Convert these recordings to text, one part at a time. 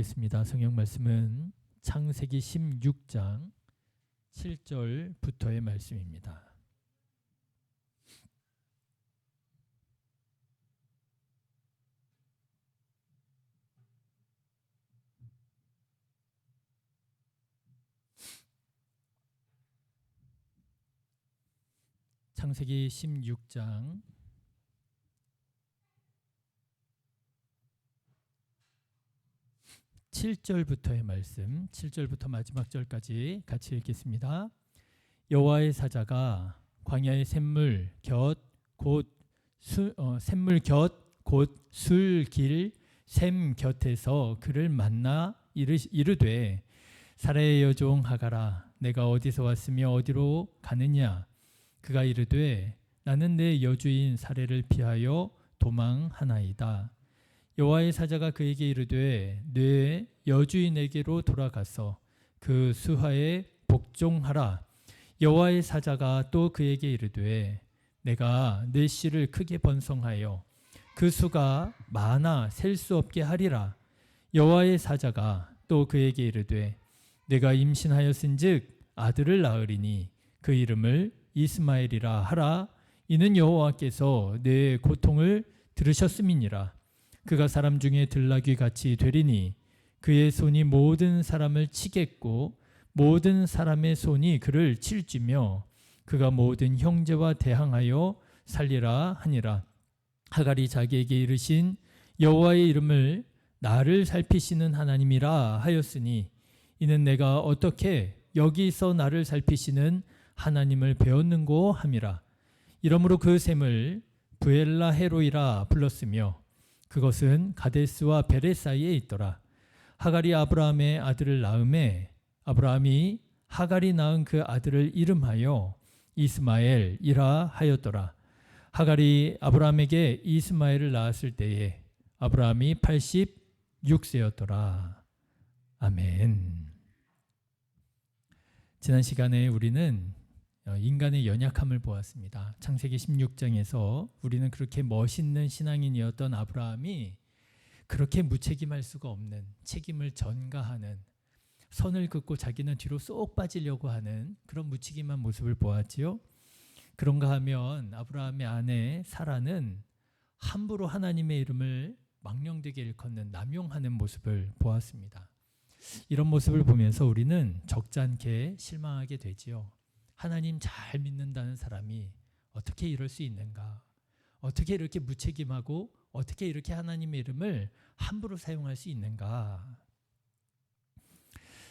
있습니다. 성경 말씀은 창세기 16장 7절부터의 말씀입니다. 창세기 16장 7절부터의 말씀, 7절부터 마지막 절까지 같이 읽겠습니다. 여호와의 사자가 광야의 샘물 곁 곧 술길 샘 곁에서 그를 만나 이르되 사라의 여종 하가라, 내가 어디서 왔으며 어디로 가느냐? 그가 이르되 나는 내 여주인 사례를 피하여 도망하나이다. 여호와의 사자가 그에게 이르되 내 여주인에게로 돌아가서 그 수하에 복종하라. 여호와의 사자가 또 그에게 이르되 내가 내 씨를 크게 번성하여 그 수가 많아 셀 수 없게 하리라. 여호와의 사자가 또 그에게 이르되 내가 임신하였은즉 아들을 낳으리니 그 이름을 이스마엘이라 하라. 이는 여호와께서 내 고통을 들으셨음이니라. 그가 사람 중에 들나귀 같이 되리니 그의 손이 모든 사람을 치겠고 모든 사람의 손이 그를 칠지며 그가 모든 형제와 대항하여 살리라 하니라. 하갈이 자기에게 이르신 여호와의 이름을 나를 살피시는 하나님이라 하였으니 이는 내가 어떻게 여기서 나를 살피시는 하나님을 배웠는고 함이라. 이러므로 그 샘을 브엘라 헤로이라 불렀으며 그것은 가데스와 베레 사이에 있더라. 하갈이 아브라함의 아들을 낳음에 아브라함이 하갈이 낳은 그 아들을 이름하여 이스마엘이라 하였더라. 하갈이 아브라함에게 이스마엘을 낳았을 때에 아브라함이 86세였더라. 아멘. 지난 시간에 우리는 인간의 연약함을 보았습니다. 창세기 16장에서 우리는 그렇게 멋있는 신앙인이었던 아브라함이 그렇게 무책임할 수가 없는, 책임을 전가하는, 선을 긋고 자기는 뒤로 쏙 빠지려고 하는 그런 무책임한 모습을 보았지요. 그런가 하면 아브라함의 아내 사라는 함부로 하나님의 이름을 망령되게 일컫는, 남용하는 모습을 보았습니다. 이런 모습을 보면서 우리는 적잖게 실망하게 되지요. 하나님 잘 믿는다는 사람이 어떻게 이럴 수 있는가? 어떻게 이렇게 무책임하고 어떻게 이렇게 하나님의 이름을 함부로 사용할 수 있는가?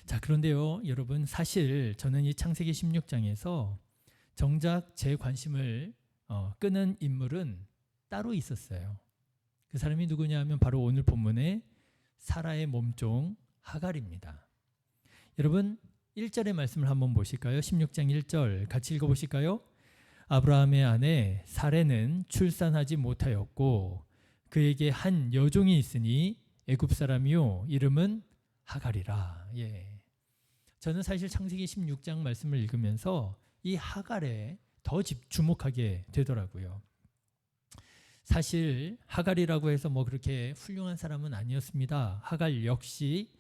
자, 그런데요, 여러분, 사실 저는 이 창세기 16장에서 정작 제 관심을 끄는 인물은 따로 있었어요. 그 사람이 누구냐 하면 바로 오늘 본문의 사라의 몸종 하갈입니다. 여러분, 1절의 말씀을 한번 보실까요? 16장 1절 같이 읽어보실까요? 아브라함의 아내 사레는 출산하지 못하였고 그에게 한 여종이 있으니 애굽 사람이요 이름은 하갈이라. 예. 저는 사실 창세기 16장 말씀을 읽으면서 이 하갈에 더 주목하게 되더라고요. 사실 하갈이라고 해서 뭐 그렇게 훌륭한 사람은 아니었습니다. 하갈 역시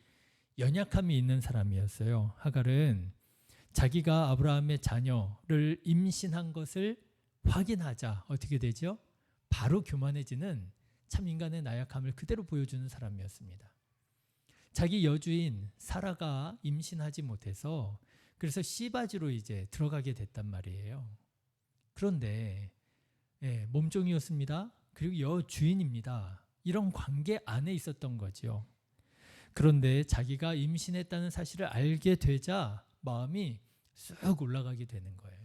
연약함이 있는 사람이었어요. 하갈은 자기가 아브라함의 자녀를 임신한 것을 확인하자 어떻게 되죠? 바로 교만해지는, 참 인간의 나약함을 그대로 보여주는 사람이었습니다. 자기 여주인 사라가 임신하지 못해서 그래서 씨바지로 이제 들어가게 됐단 말이에요. 그런데 몸종이었습니다. 그리고 여주인입니다. 이런 관계 안에 있었던 거죠. 그런데 자기가 임신했다는 사실을 알게 되자 마음이 쑥 올라가게 되는 거예요.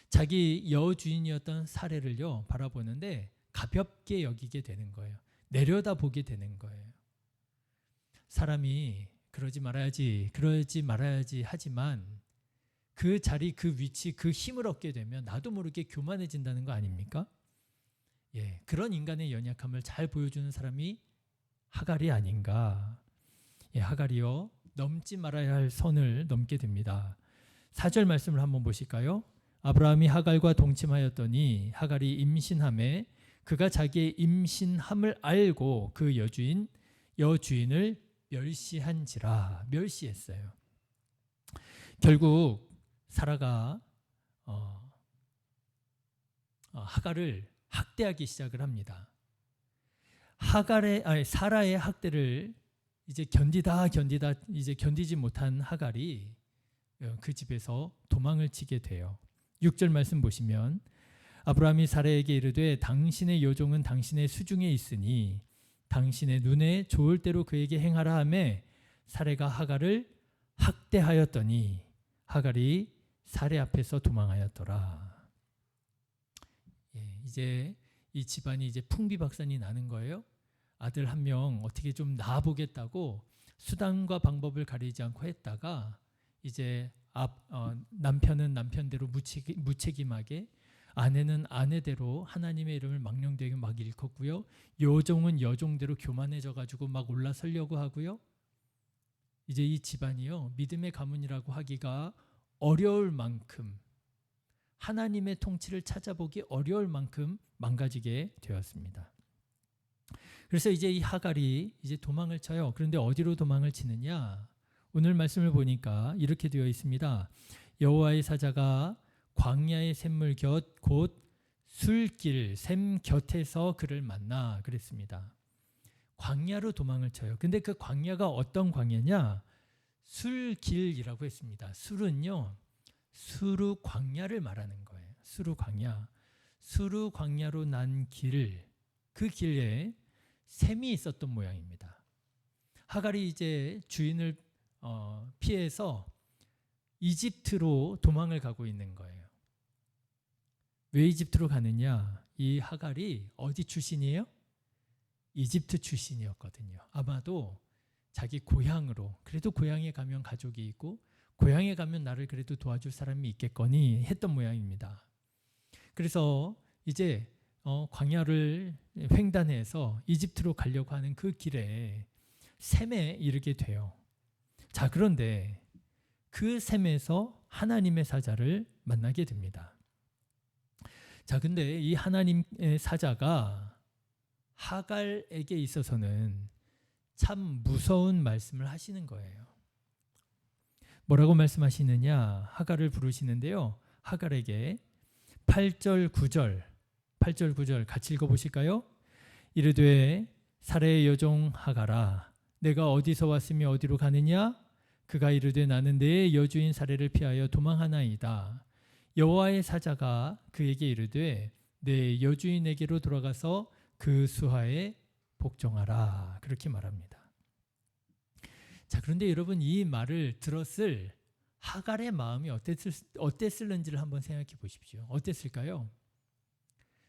자기 여주인이었던 사례를요 바라보는데 가볍게 여기게 되는 거예요. 내려다보게 되는 거예요. 사람이 그러지 말아야지 하지만 그 자리, 그 위치, 그 힘을 얻게 되면 나도 모르게 교만해진다는 거 아닙니까? 예, 그런 인간의 연약함을 잘 보여주는 사람이 하갈이 아닌가. 예, 하갈이요 넘지 말아야 할 선을 넘게 됩니다. 4절 말씀을 한번 보실까요? 아브라함이 하갈과 동침하였더니 하갈이 임신함에 그가 자기의 임신함을 알고 그 여주인 여주인을 멸시한지라. 멸시했어요. 결국 사라가 하갈을 학대하기 시작을 합니다. 사라의 학대를 이제 견디다 이제 견디지 못한 하갈이 그 집에서 도망을 치게 돼요. 6절 말씀 보시면 아브라함이 사라에게 이르되 당신의 여종은 당신의 수중에 있으니 당신의 눈에 좋을 대로 그에게 행하라 하매 사라가 하갈을 학대하였더니 하갈이 사라 앞에서 도망하였더라. 이제 이 집안이 이제 풍비박산이 나는 거예요. 아들 한 명 어떻게 좀 낳아보겠다고 수단과 방법을 가리지 않고 했다가 이제 남편은 남편대로 무책임하게, 아내는 아내대로 하나님의 이름을 망령되게 막 일컫고요. 여종은 여종대로 교만해져 가지고 막 올라서려고 하고요. 이제 이 집안이요, 믿음의 가문이라고 하기가 어려울 만큼, 하나님의 통치를 찾아보기 어려울 만큼 망가지게 되었습니다. 그래서 이제 이 하갈이 이제 도망을 쳐요. 그런데 어디로 도망을 치느냐? 오늘 말씀을 보니까 이렇게 되어 있습니다. 여호와의 사자가 광야의 샘물 곁 곧 술길 샘 곁에서 그를 만나 그랬습니다. 광야로 도망을 쳐요. 근데 그 광야가 어떤 광야냐? 술길이라고 했습니다. 술은요, 수르 광야를 말하는 거예요. 수르 광야. 수르 광야로 난 길, 그 길에 샘이 있었던 모양입니다. 하갈이 이제 주인을 피해서 이집트로 도망을 가고 있는 거예요. 왜 이집트로 가느냐? 이 하갈이 어디 출신이에요? 이집트 출신이었거든요. 아마도 자기 고향으로, 그래도 고향에 가면 가족이 있고 고향에 가면 나를 그래도 도와줄 사람이 있겠거니 했던 모양입니다. 그래서 이제 광야를 횡단해서 이집트로 가려고 하는 그 길에 샘에 이르게 돼요. 자, 그런데 그 샘에서 하나님의 사자를 만나게 됩니다. 자, 근데 이 하나님의 사자가 하갈에게 있어서는 참 무서운 말씀을 하시는 거예요. 뭐라고 말씀하시느냐? 하갈을 부르시는데요. 하갈에게 8절 9절 같이 읽어보실까요? 이르되 사라의 여종 하갈아, 내가 어디서 왔으며 어디로 가느냐? 그가 이르되 나는 내 여주인 사라를 피하여 도망하나이다. 여호와의 사자가 그에게 이르되 내 여주인에게로 돌아가서 그 수하에 복종하라. 그렇게 말합니다. 자, 그런데 여러분, 이 말을 들었을 하갈의 마음이 어땠을는지를 한번 생각해 보십시오. 어땠을까요?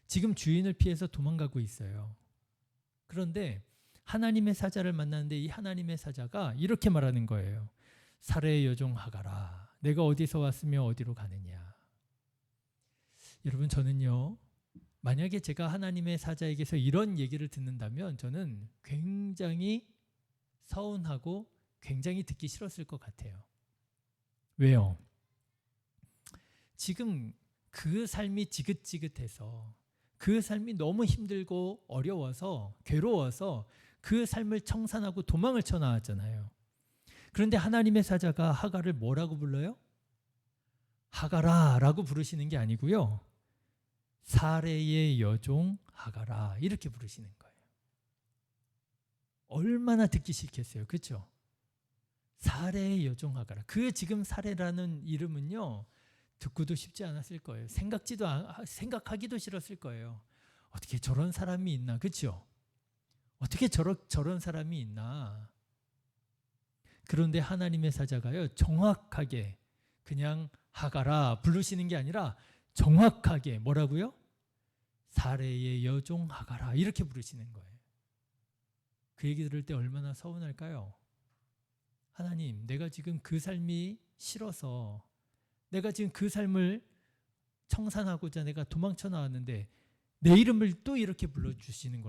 지금 주인을 피해서 도망가고 있어요. 그런데 하나님의 사자를 만났는데 이 하나님의 사자가 이렇게 말하는 거예요. 사라의 여종 하갈아, 내가 어디서 왔으며 어디로 가느냐? 여러분, 저는요, 만약에 제가 하나님의 사자에게서 이런 얘기를 듣는다면 저는 굉장히 서운하고 굉장히 듣기 싫었을 것 같아요. 왜요? 지금 그 삶이 지긋지긋해서, 그 삶이 너무 힘들고 어려워서, 괴로워서 그 삶을 청산하고 도망을 쳐 나왔잖아요. 그런데 하나님의 사자가 하갈을 뭐라고 불러요? 하갈아 라고 부르시는 게 아니고요, 사라의 여종 하갈아 이렇게 부르시는 거예요. 얼마나 듣기 싫겠어요. 그렇죠? 사라의 여종 하갈아. 그 지금 사라라는 이름은요, 듣고도 쉽지 않았을 거예요. 생각하기도 싫었을 거예요. 어떻게 저런 사람이 있나? 그렇죠? 어떻게 저런 사람이 있나? 그런데 하나님의 사자가요, 정확하게 그냥 하갈아 부르시는 게 아니라 정확하게 뭐라고요? 사라의 여종 하갈아 이렇게 부르시는 거예요. 그 얘기 들을 때 얼마나 서운할까요? 하나님, 내가 지금 그 삶이 싫어서, 내가 지금 그 삶을 청산하고자 내가 도망쳐 나왔는데 내 이름을 또 이렇게 불러주시는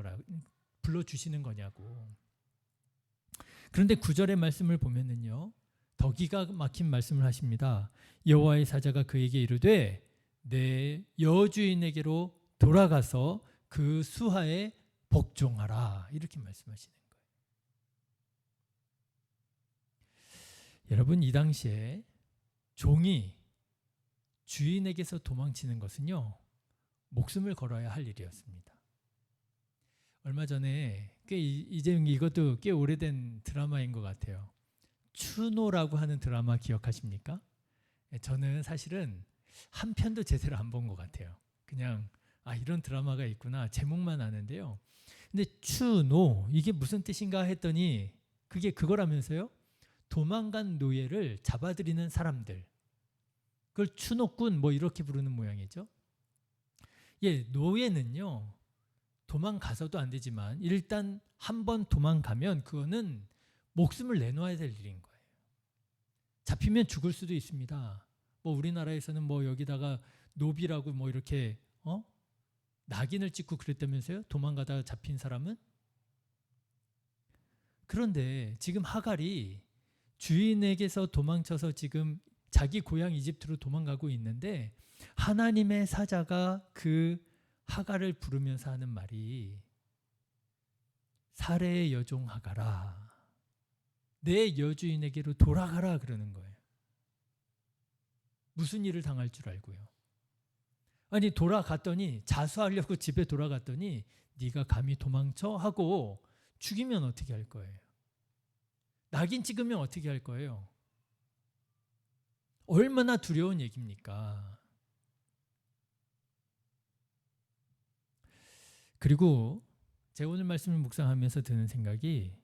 거냐고. 그런데 9절의 말씀을 보면은요, 더 기가 막힌 말씀을 하십니다. 여호와의 사자가 그에게 이르되 내 여주인에게로 돌아가서 그 수하에 복종하라 이렇게 말씀하시는 거예요. 여러분, 이 당시에 종이 주인에게서 도망치는 것은요, 목숨을 걸어야 할 일이었습니다. 얼마 전에 이제 이것도 꽤 오래된 드라마인 것 같아요. 추노라고 하는 드라마 기억하십니까? 저는 사실은 한 편도 제대로 안 본 것 같아요. 그냥 이런 드라마가 있구나 제목만 아는데요. 근데 추노 이게 무슨 뜻인가 했더니 그게 그거라면서요. 도망간 노예를 잡아들이는 사람들, 그걸 추노꾼 뭐 이렇게 부르는 모양이죠. 예, 노예는요 도망가서도 안 되지만 일단 한번 도망가면 그거는 목숨을 내놓아야 될 일인 거예요. 잡히면 죽을 수도 있습니다. 뭐 우리나라에서는 뭐 여기다가 노비라고 뭐 이렇게 낙인을 찍고 그랬다면서요? 도망가다가 잡힌 사람은? 그런데 지금 하갈이 주인에게서 도망쳐서 지금 자기 고향 이집트로 도망가고 있는데 하나님의 사자가 그 하갈을 부르면서 하는 말이 사레의 여종 하갈아, 내 여주인에게로 돌아가라 그러는 거예요. 무슨 일을 당할 줄 알고요. 아니 돌아갔더니 자수하려고 집에 돌아갔더니 네가 감히 도망쳐? 하고 죽이면 어떻게 할 거예요? 낙인 찍으면 어떻게 할 거예요? 얼마나 두려운 얘기입니까? 그리고 제가 오늘 말씀을 묵상하면서 드는 생각이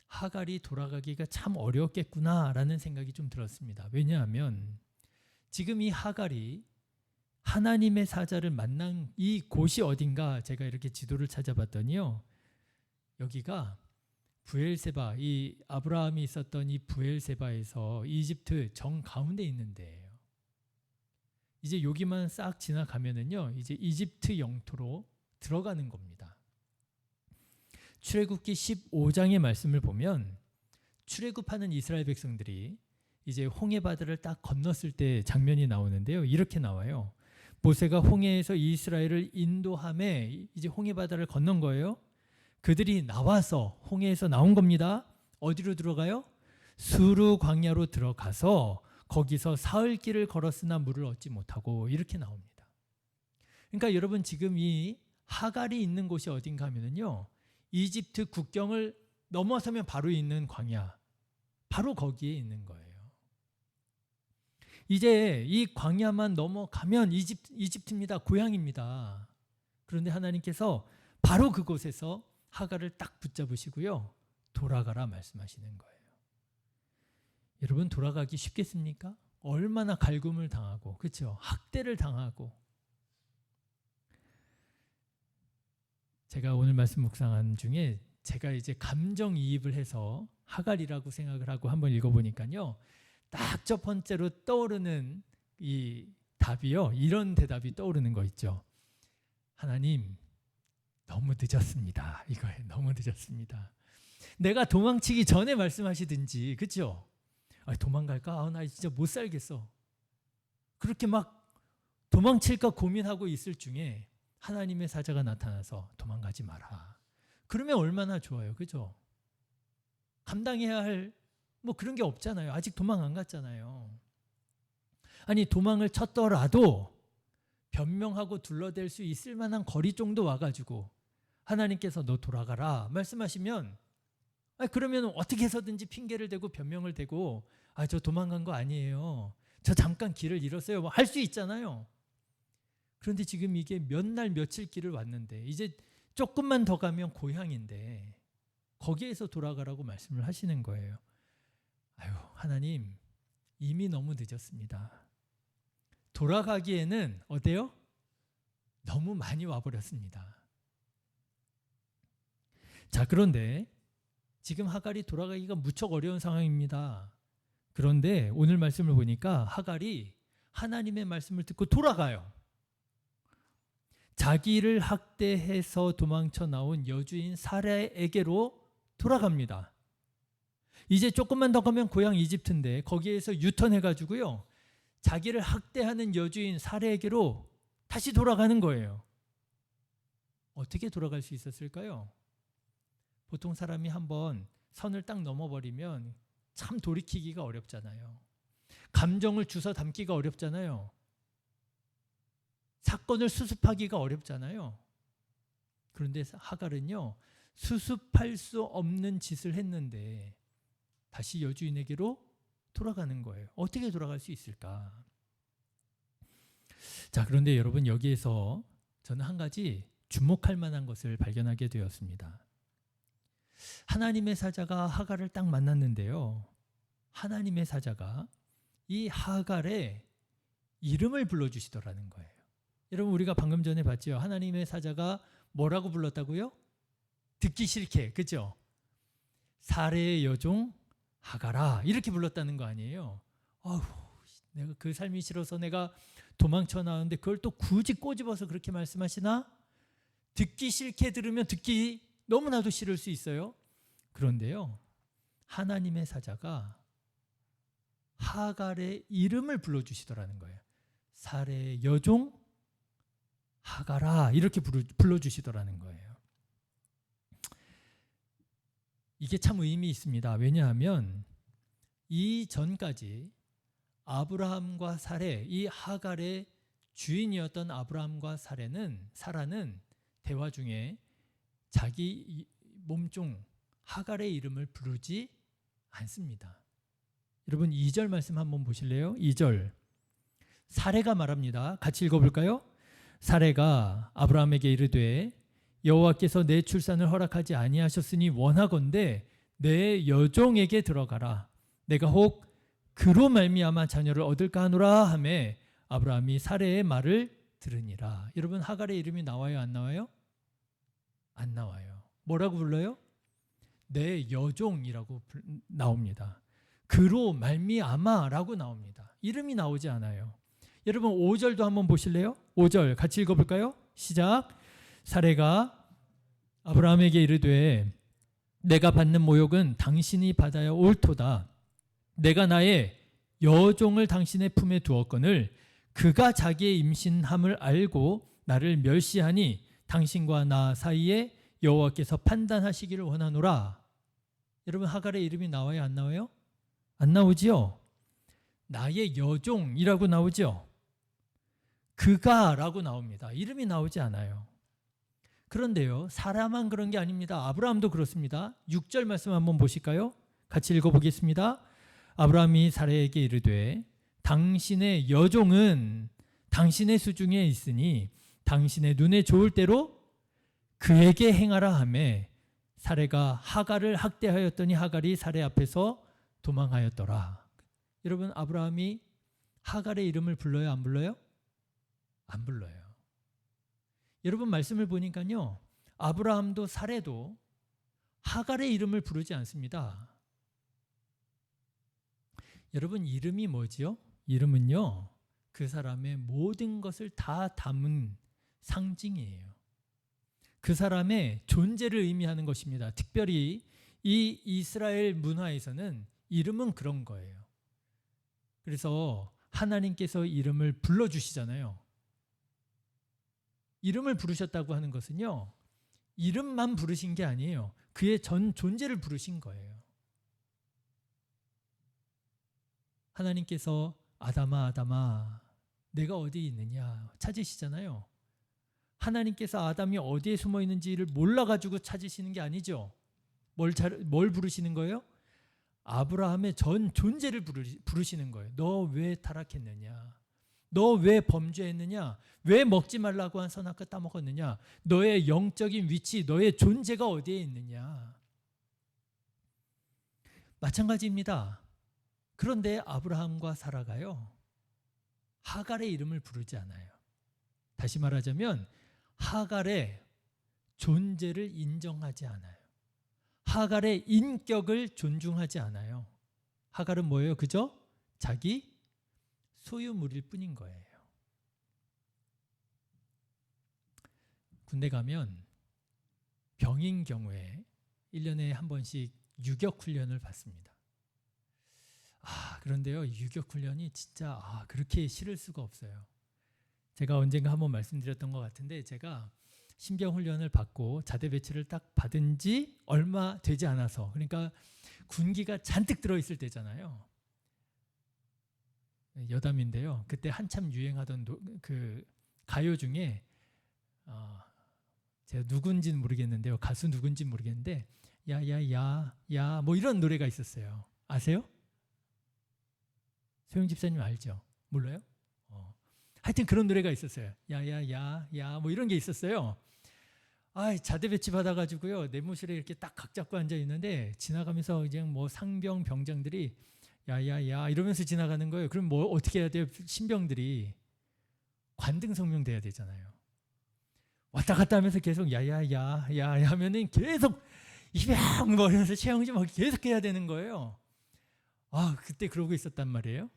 하갈이 돌아가기가 참 어려웠겠구나라는 생각이 좀 들었습니다. 왜냐하면 지금 이 하갈이 하나님의 사자를 만난 이 곳이 어딘가 제가 이렇게 지도를 찾아봤더니요. 여기가 브엘세바, 이 아브라함이 있었던 이 브엘세바에서 이집트 정 가운데 있는 데예요. 이제 여기만 싹 지나가면은요. 이제 이집트 영토로 들어가는 겁니다. 출애굽기 15장의 말씀을 보면 출애굽하는 이스라엘 백성들이 이제 홍해바다를 딱 건넜을 때 장면이 나오는데요. 이렇게 나와요. 모세가 홍해에서 이스라엘을 인도함에 이제 홍해바다를 건넌 거예요. 그들이 나와서 홍해에서 나온 겁니다. 어디로 들어가요? 수르 광야로 들어가서 거기서 사흘길을 걸었으나 물을 얻지 못하고 이렇게 나옵니다. 그러니까 여러분 지금 이 하갈이 있는 곳이 어딘가 하면은요. 이집트 국경을 넘어서면 바로 있는 광야, 바로 거기에 있는 거예요. 이제 이 광야만 넘어가면 이집트입니다. 고향입니다. 그런데 하나님께서 바로 그곳에서 하갈을 딱 붙잡으시고요. 돌아가라 말씀하시는 거예요. 여러분 돌아가기 쉽겠습니까? 얼마나 갈굼을 당하고 그렇죠? 학대를 당하고. 제가 오늘 말씀 묵상한 중에 제가 이제 감정이입을 해서 하갈이라고 생각을 하고 한번 읽어보니까요. 딱 첫 번째로 떠오르는 이 답이요. 이런 대답이 떠오르는 거 있죠. 하나님, 너무 늦었습니다. 이거예요. 너무 늦었습니다. 내가 도망치기 전에 말씀하시든지, 그렇죠? 도망갈까? 나 진짜 못 살겠어. 그렇게 막 도망칠까 고민하고 있을 중에 하나님의 사자가 나타나서 도망가지 마라. 그러면 얼마나 좋아요. 그렇죠? 감당해야 할 뭐 그런 게 없잖아요. 아직 도망 안 갔잖아요. 아니 도망을 쳤더라도 변명하고 둘러댈 수 있을 만한 거리 정도 와가지고 하나님께서 너 돌아가라 말씀하시면 그러면 어떻게 해서든지 핑계를 대고 변명을 대고 저 도망간 거 아니에요. 저 잠깐 길을 잃었어요. 뭐 할 수 있잖아요. 그런데 지금 이게 몇 날 며칠 길을 왔는데 이제 조금만 더 가면 고향인데 거기에서 돌아가라고 말씀을 하시는 거예요. 하나님 이미 너무 늦었습니다. 돌아가기에는 어때요? 너무 많이 와버렸습니다. 자, 그런데 지금 하갈이 돌아가기가 무척 어려운 상황입니다. 그런데 오늘 말씀을 보니까 하갈이 하나님의 말씀을 듣고 돌아가요. 자기를 학대해서 도망쳐 나온 여주인 사레에게로 돌아갑니다. 이제 조금만 더 가면 고향 이집트인데 거기에서 유턴해가지고요. 자기를 학대하는 여주인 사레에게로 다시 돌아가는 거예요. 어떻게 돌아갈 수 있었을까요? 보통 사람이 한번 선을 딱 넘어버리면 참 돌이키기가 어렵잖아요. 감정을 주워 담기가 어렵잖아요. 사건을 수습하기가 어렵잖아요. 그런데 하갈은요, 수습할 수 없는 짓을 했는데 다시 여주인에게로 돌아가는 거예요. 어떻게 돌아갈 수 있을까? 자, 그런데 여러분, 여기에서 저는 한 가지 주목할 만한 것을 발견하게 되었습니다. 하나님의 사자가 하갈을 딱 만났는데요, 하나님의 사자가 이 하갈의 이름을 불러주시더라는 거예요. 여러분, 우리가 방금 전에 봤죠? 하나님의 사자가 뭐라고 불렀다고요? 듣기 싫게, 그죠? 사레의 여종 하갈아, 이렇게 불렀다는 거 아니에요? 아우, 내가 그 삶이 싫어서 내가 도망쳐 나왔는데 그걸 또 굳이 꼬집어서 그렇게 말씀하시나? 듣기 싫게 들으면 듣기 너무나도 싫을 수 있어요. 그런데요, 하나님의 사자가 하갈의 이름을 불러주시더라는 거예요. 사레의 여종 하갈아, 이렇게 불러주시더라는 거예요. 이게 참 의미 있습니다. 왜냐하면 이전까지 아브라함과 사레, 이 하갈의 주인이었던 아브라함과 사라는 대화 중에 자기 몸종 하갈의 이름을 부르지 않습니다. 여러분, 2절 말씀 한번 보실래요? 2절. 사레가 말합니다. 같이 읽어볼까요? 사레가 아브라함에게 이르되 여호와께서 내 출산을 허락하지 아니하셨으니 원하건대 내 여종에게 들어가라. 내가 혹 그로 말미암아 자녀를 얻을까 하노라 하매 아브라함이 사레의 말을 들으니라. 여러분, 하갈의 이름이 나와요, 안 나와요? 안 나와요. 뭐라고 불러요? 내 여종이라고 나옵니다. 그로 말미암아라고 나옵니다. 이름이 나오지 않아요. 여러분, 5절도 한번 보실래요? 5절 같이 읽어볼까요? 시작. 사레가 아브라함에게 이르되 내가 받는 모욕은 당신이 받아야 옳도다. 내가 나의 여종을 당신의 품에 두었거늘 그가 자기의 임신함을 알고 나를 멸시하니 당신과 나 사이에 여호와께서 판단하시기를 원하노라. 여러분, 하갈의 이름이 나와요, 안 나와요? 안 나오지요? 나의 여종이라고 나오죠? 그가라고 나옵니다. 이름이 나오지 않아요. 그런데요, 사라만 그런 게 아닙니다. 아브라함도 그렇습니다. 6절 말씀 한번 보실까요? 같이 읽어보겠습니다. 아브라함이 사라에게 이르되 당신의 여종은 당신의 수중에 있으니 당신의 눈에 좋을 대로 그에게 행하라 하매 사레가 하갈을 학대하였더니 하갈이 사레 앞에서 도망하였더라. 여러분, 아브라함이 하갈의 이름을 불러요, 안 불러요? 안 불러요. 여러분, 말씀을 보니까요, 아브라함도 사레도 하갈의 이름을 부르지 않습니다. 여러분, 이름이 뭐지요? 이름은요, 그 사람의 모든 것을 다 담은 상징이에요. 그 사람의 존재를 의미하는 것입니다. 특별히 이 이스라엘 문화에서는 이름은 그런 거예요. 그래서 하나님께서 이름을 불러주시잖아요. 이름을 부르셨다고 하는 것은요, 이름만 부르신 게 아니에요. 그의 전 존재를 부르신 거예요. 하나님께서 아담아 아담아 내가 어디 있느냐 찾으시잖아요. 하나님께서 아담이 어디에 숨어 있는지를 몰라가지고 찾으시는 게 아니죠. 뭘 부르시는 거예요? 아브라함의 전 존재를 부르시는 거예요. 너 왜 타락했느냐? 너 왜 범죄했느냐? 왜 먹지 말라고 한 선악과 따먹었느냐? 너의 영적인 위치, 너의 존재가 어디에 있느냐? 마찬가지입니다. 그런데 아브라함과 사라가요, 하갈의 이름을 부르지 않아요. 다시 말하자면 하갈의 존재를 인정하지 않아요. 하갈의 인격을 존중하지 않아요. 하갈은 뭐예요? 그저 자기 소유물일 뿐인 거예요. 군대 가면 병인 경우에 1년에 한 번씩 유격 훈련을 받습니다. 그런데요, 유격 훈련이 진짜 그렇게 싫을 수가 없어요. 제가 언젠가 한번 말씀드렸던 것 같은데, 제가 신병 훈련을 받고 자대 배치를 딱 받은 지 얼마 되지 않아서, 그러니까 군기가 잔뜩 들어있을 때잖아요. 여담인데요. 그때 한참 유행하던 그 가요 중에 제가 누군지는 모르겠는데요. 가수 누군지는 모르겠는데 야야야야 뭐 이런 노래가 있었어요. 아세요? 소영 집사님 알죠? 몰라요? 하여튼 그런 노래가 있었어요. 야야야야 뭐 이런 게 있었어요. 자대 배치 받아가지고요. 내무실에 이렇게 딱 각 잡고 앉아 있는데 지나가면서 이제 뭐 상병 병장들이 야야야 이러면서 지나가는 거예요. 그럼 뭐 어떻게 해야 돼요? 신병들이 관등성명 돼야 되잖아요. 왔다 갔다 하면서 계속 야야야 야야 하면은 계속 이병 뭐 이러면서 최영진 막 계속 해야 되는 거예요. 그때 그러고 있었단 말이에요.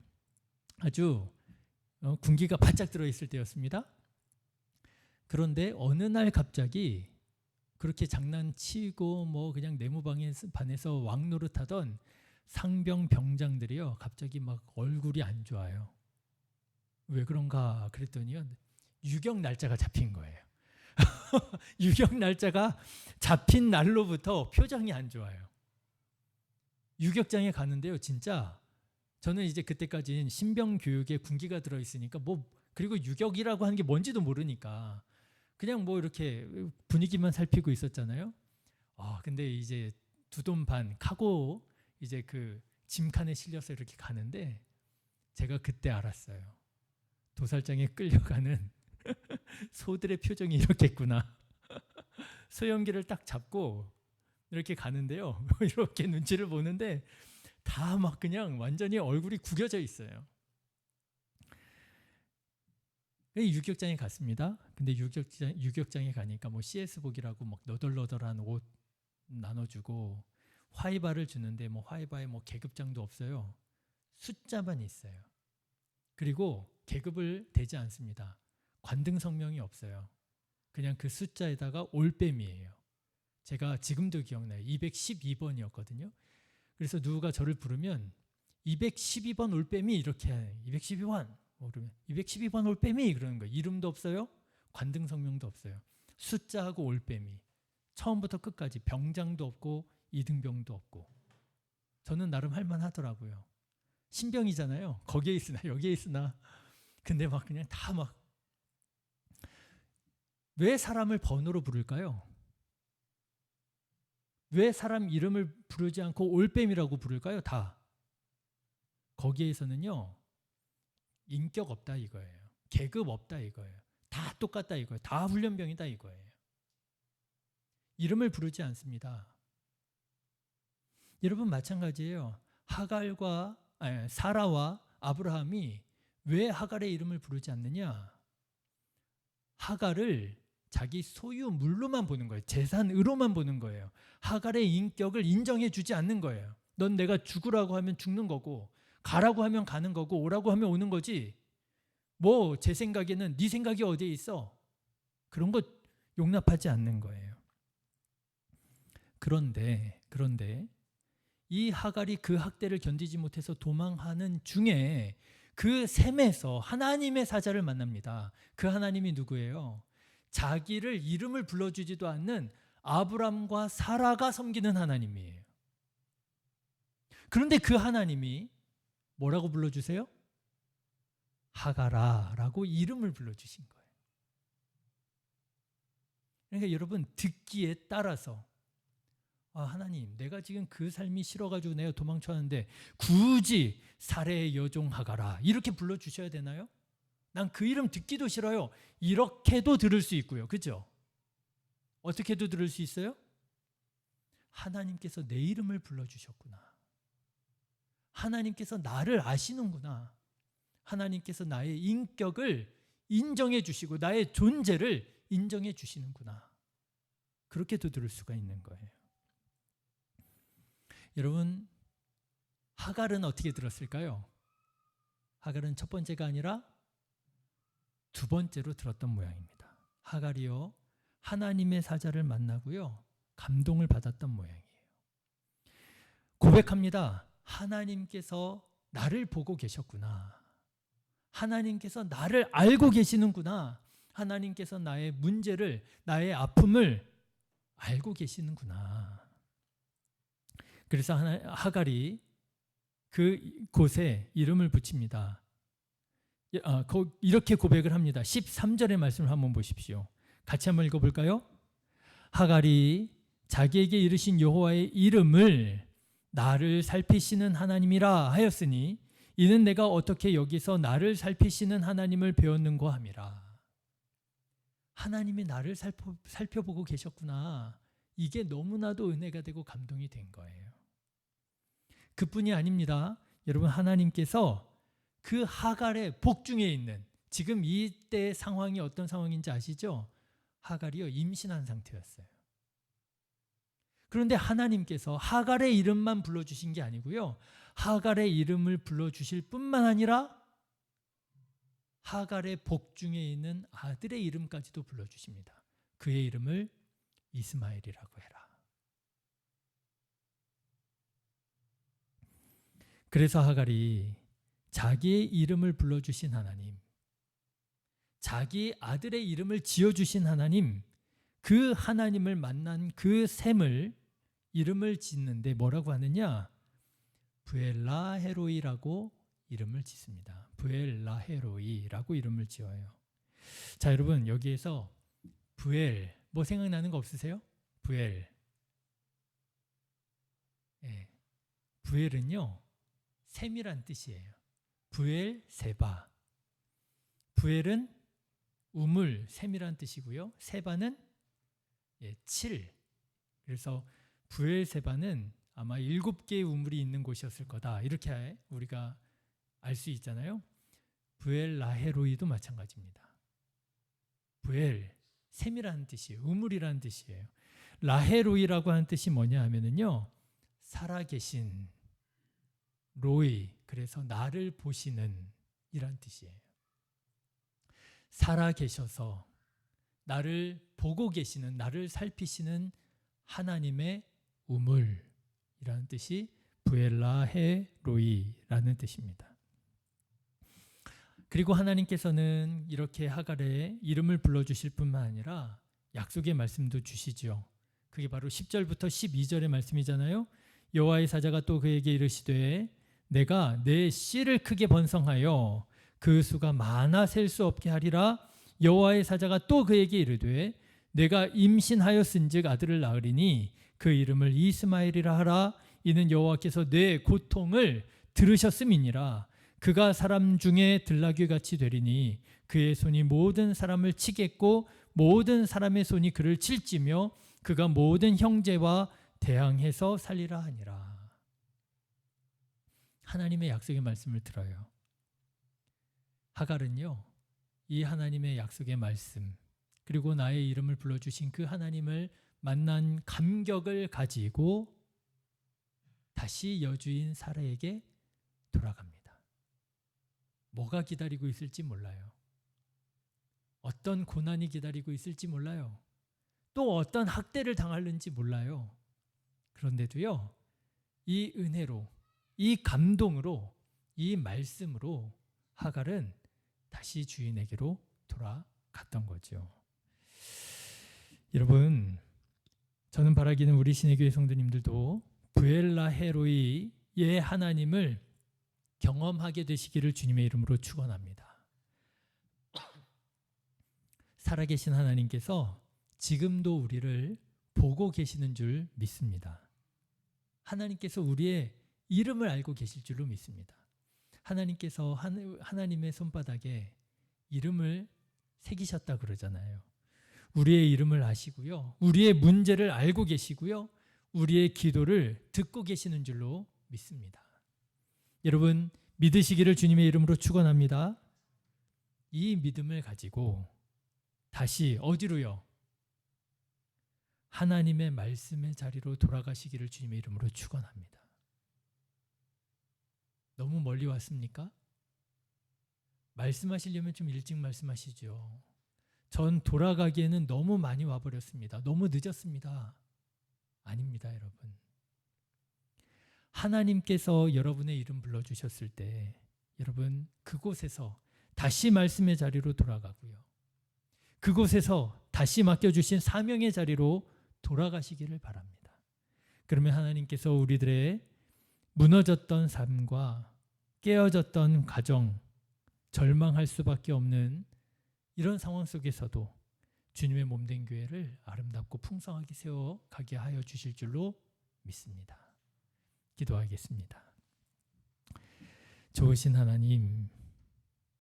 아주 군기가 바짝 들어있을 때였습니다. 그런데 어느 날 갑자기 그렇게 장난치고 뭐 그냥 내무반에서 왕노릇하던 상병 병장들이요, 갑자기 막 얼굴이 안 좋아요. 왜 그런가 그랬더니요, 유격 날짜가 잡힌 거예요. 유격 날짜가 잡힌 날로부터 표정이 안 좋아요. 유격장에 가는데요, 진짜 저는 이제 그때까지는 신병 교육에 군기가 들어있으니까 그리고 유격이라고 하는 게 뭔지도 모르니까 그냥 뭐 이렇게 분위기만 살피고 있었잖아요. 근데 이제 두 돈 반 카고 이제 그 짐칸에 실려서 이렇게 가는데 제가 그때 알았어요. 도살장에 끌려가는 소들의 표정이 이렇겠구나. 소형기를 딱 잡고 이렇게 가는데요. 이렇게 눈치를 보는데 다 막 그냥 완전히 얼굴이 구겨져 있어요. 유격장에 갔습니다. 근데 유격장에 가니까 뭐 CS복이라고 막 너덜너덜한 옷 나눠주고 화이바를 주는데 뭐 화이바에 뭐 계급장도 없어요. 숫자만 있어요. 그리고 계급을 대지 않습니다. 관등성명이 없어요. 그냥 그 숫자에다가 올빼미예요. 제가 지금도 기억나요. 212번이었거든요. 그래서 누가 저를 부르면 212번 올빼미 이렇게 해요. 212번 그러면 212번 올빼미 그러는 거예요. 이름도 없어요. 관등성명도 없어요. 숫자하고 올빼미. 처음부터 끝까지 병장도 없고 이등병도 없고. 저는 나름 할만하더라고요. 신병이잖아요. 거기에 있으나 여기에 있으나. 근데 막 그냥 다 막. 왜 사람을 번호로 부를까요? 왜 사람 이름을 부르지 않고 올빼미라고 부를까요? 다. 거기에서는요, 인격 없다 이거예요. 계급 없다 이거예요. 다 똑같다 이거예요. 다 훈련병이다 이거예요. 이름을 부르지 않습니다. 여러분 마찬가지예요. 사라와 아브라함이 왜 하갈의 이름을 부르지 않느냐? 하갈을 자기 소유물로만 보는 거예요. 재산으로만 보는 거예요. 하갈의 인격을 인정해 주지 않는 거예요. 넌 내가 죽으라고 하면 죽는 거고 가라고 하면 가는 거고 오라고 하면 오는 거지. 뭐 제 생각에는 네 생각이 어디에 있어? 그런 거 용납하지 않는 거예요. 그런데 이 하갈이 그 학대를 견디지 못해서 도망하는 중에 그 셈에서 하나님의 사자를 만납니다. 그 하나님이 누구예요? 자기를 이름을 불러주지도 않는 아브람과 사라가 섬기는 하나님이에요. 그런데 그 하나님이 뭐라고 불러주세요? 하갈아라고 이름을 불러주신 거예요. 그러니까 여러분 듣기에 따라서 하나님 내가 지금 그 삶이 싫어가지고 내가 도망쳤는데 굳이 사레의 여종 하갈아 이렇게 불러주셔야 되나요? 난 그 이름 듣기도 싫어요. 이렇게도 들을 수 있고요. 그죠? 어떻게도 들을 수 있어요? 하나님께서 내 이름을 불러주셨구나. 하나님께서 나를 아시는구나. 하나님께서 나의 인격을 인정해 주시고 나의 존재를 인정해 주시는구나. 그렇게도 들을 수가 있는 거예요. 여러분, 하갈은 어떻게 들었을까요? 하갈은 첫 번째가 아니라 두 번째로 들었던 모양입니다. 하갈이요, 하나님의 사자를 만나고요, 감동을 받았던 모양이에요. 고백합니다. 하나님께서 나를 보고 계셨구나. 하나님께서 나를 알고 계시는구나. 하나님께서 나의 문제를, 나의 아픔을 알고 계시는구나. 그래서 하갈이 그 곳에 이름을 붙입니다. 이렇게 고백을 합니다. 13절의 말씀을 한번 보십시오. 같이 한번 읽어볼까요? 하갈이 자기에게 이르신 여호와의 이름을 나를 살피시는 하나님이라 하였으니 이는 내가 어떻게 여기서 나를 살피시는 하나님을 배웠는고 함이라. 하나님이 나를 살펴보고 계셨구나. 이게 너무나도 은혜가 되고 감동이 된 거예요. 그뿐이 아닙니다. 여러분, 하나님께서 그 하갈의 복중에 있는, 지금 이때 상황이 어떤 상황인지 아시죠? 하갈이요, 임신한 상태였어요. 그런데 하나님께서 하갈의 이름만 불러주신 게 아니고요, 하갈의 이름을 불러주실 뿐만 아니라 하갈의 복중에 있는 아들의 이름까지도 불러주십니다. 그의 이름을 이스마엘이라고 해라. 그래서 하갈이 자기의 이름을 불러주신 하나님, 자기 아들의 이름을 지어주신 하나님, 그 하나님을 만난 그 셈을, 이름을 짓는데 뭐라고 하느냐? 브엘라헤로이라고 이름을 짓습니다. 브엘라헤로이라고 이름을 지어요. 자, 여러분, 여기에서 브엘, 뭐 생각나는 거 없으세요? 브엘. 예. 브엘은요, 셈이란 뜻이에요. 브엘 세바. 브엘은 우물, 셈이란 뜻이고요. 세바는 7. 그래서 브엘 세바는 아마 7개의 우물이 있는 곳이었을 거다. 이렇게 우리가 알 수 있잖아요. 브엘 라헤로이도 마찬가지입니다. 브엘, 셈이라는 뜻이에요. 우물이라는 뜻이에요. 라헤로이라고 하는 뜻이 뭐냐 하면은요, 살아계신, 로이, 그래서 나를 보시는 이란 뜻이에요. 살아계셔서 나를 보고 계시는, 나를 살피시는 하나님의 우물이라는 뜻이 브엘라헤로이라는 뜻입니다. 그리고 하나님께서는 이렇게 하갈의 이름을 불러주실 뿐만 아니라 약속의 말씀도 주시죠. 그게 바로 10절부터 12절의 말씀이잖아요. 여호와의 사자가 또 그에게 이르시되 내가 내 씨를 크게 번성하여 그 수가 많아 셀 수 없게 하리라. 여호와의 사자가 또 그에게 이르되 내가 임신하였은즉 아들을 낳으리니 그 이름을 이스마엘이라 하라. 이는 여호와께서 내 고통을 들으셨음이니라. 그가 사람 중에 들나귀같이 되리니 그의 손이 모든 사람을 치겠고 모든 사람의 손이 그를 칠지며 그가 모든 형제와 대항해서 살리라 하니라. 하나님의 약속의 말씀을 들어요. 하갈은요, 이 하나님의 약속의 말씀, 그리고 나의 이름을 불러주신 그 하나님을 만난 감격을 가지고 다시 여주인 사라에게 돌아갑니다. 뭐가 기다리고 있을지 몰라요. 어떤 고난이 기다리고 있을지 몰라요. 또 어떤 학대를 당할는지 몰라요. 그런데도요, 이 은혜로, 이 감동으로, 이 말씀으로 하갈은 다시 주인에게로 돌아갔던 거죠. 여러분, 저는 바라기는 우리 신의교회 성도님들도 브엘라헤로이의 하나님을 경험하게 되시기를 주님의 이름으로 축원합니다. 살아계신 하나님께서 지금도 우리를 보고 계시는 줄 믿습니다. 하나님께서 우리의 이름을 알고 계실 줄로 믿습니다. 하나님께서 하나님의 손바닥에 이름을 새기셨다 그러잖아요. 우리의 이름을 아시고요. 우리의 문제를 알고 계시고요. 우리의 기도를 듣고 계시는 줄로 믿습니다. 여러분, 믿으시기를 주님의 이름으로 축원합니다. 이 믿음을 가지고 다시 어디로요? 하나님의 말씀의 자리로 돌아가시기를 주님의 이름으로 축원합니다. 너무 멀리 왔습니까? 말씀하시려면 좀 일찍 말씀하시죠. 전 돌아가기에는 너무 많이 와버렸습니다. 너무 늦었습니다. 아닙니다, 여러분. 하나님께서 여러분의 이름 불러주셨을 때 여러분 그곳에서 다시 말씀의 자리로 돌아가고요. 그곳에서 다시 맡겨주신 사명의 자리로 돌아가시기를 바랍니다. 그러면 하나님께서 우리들의 무너졌던 삶과 깨어졌던 가정, 절망할 수밖에 없는 이런 상황 속에서도 주님의 몸된 교회를 아름답고 풍성하게 세워가게 하여 주실 줄로 믿습니다. 기도하겠습니다. 좋으신 하나님,